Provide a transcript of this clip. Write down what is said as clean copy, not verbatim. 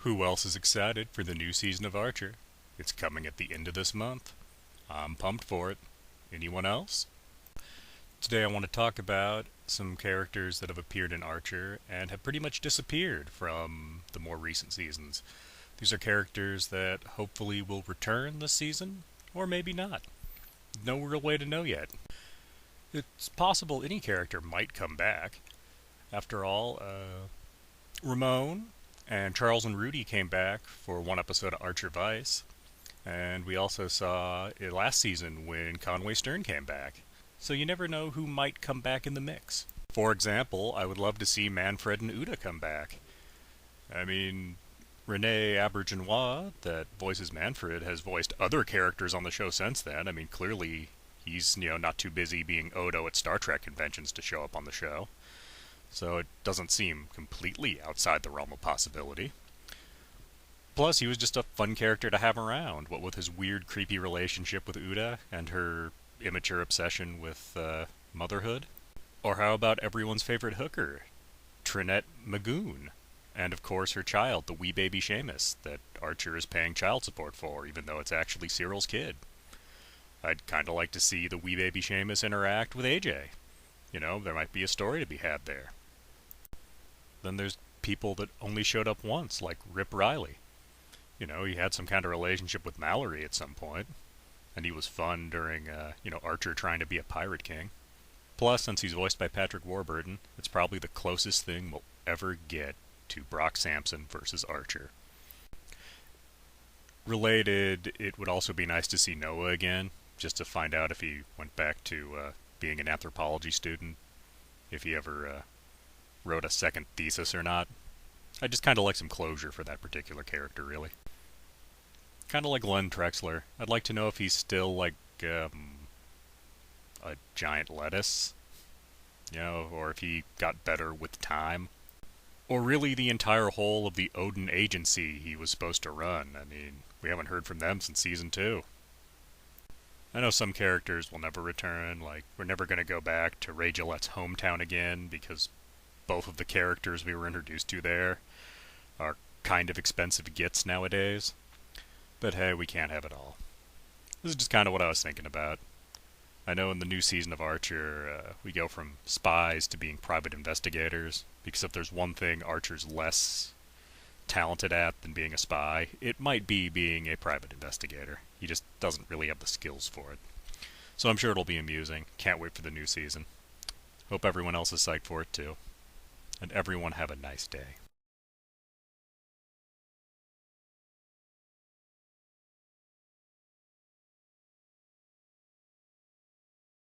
Who else is excited for the new season of Archer? It's coming at the end of this month. I'm pumped for it. Anyone else? Today I want to talk about some characters that have appeared in Archer and have pretty much disappeared from the more recent seasons. These are characters that hopefully will return this season, or maybe not. No real way to know yet. It's possible any character might come back. After all, Ramon and Charles and Rudy came back for one episode of Archer Vice, and we also saw it last season when Conway Stern came back. So you never know who might come back in the mix. For example, I would love to see Manfred and Uda come back. I mean, Rene Auberjonois, that voices Manfred, has voiced other characters on the show since then. I mean, clearly he's, not too busy being Odo at Star Trek conventions to show up on the show. So it doesn't seem completely outside the realm of possibility. Plus, he was just a fun character to have around, what with his weird, creepy relationship with Uda and her immature obsession with motherhood. Or how about everyone's favorite hooker, Trinette Magoon, and of course her child, the wee baby Seamus, that Archer is paying child support for, even though it's actually Cyril's kid. I'd kind of like to see the wee baby Seamus interact with AJ. There might be a story to be had there. Then there's people that only showed up once, like Rip Riley. He had some kind of relationship with Mallory at some point, and he was fun during, Archer trying to be a pirate king. Plus, since he's voiced by Patrick Warburton, it's probably the closest thing we'll ever get to Brock Sampson versus Archer. Related, it would also be nice to see Noah again, just to find out if he went back to being an anthropology student, if he ever wrote a second thesis or not. I just kind of like some closure for that particular character, really. Kind of like Len Trexler. I'd like to know if he's still like a giant lettuce, or if he got better with time. Or really the entire whole of the o.d.i.n agency he was supposed to run. I mean, we haven't heard from them since season 2. I know some characters will never return, like we're never going to go back to Ray Gillette's hometown again because both of the characters we were introduced to there are kind of expensive gets nowadays. But hey, we can't have it all. This is just kind of what I was thinking about. I know in the new season of Archer, we go from spies to being private investigators, because if there's one thing Archer's less talented at than being a spy, it might be being a private investigator. He just doesn't really have the skills for it. So I'm sure it'll be amusing. Can't wait for the new season. Hope everyone else is psyched for it too. And everyone have a nice day.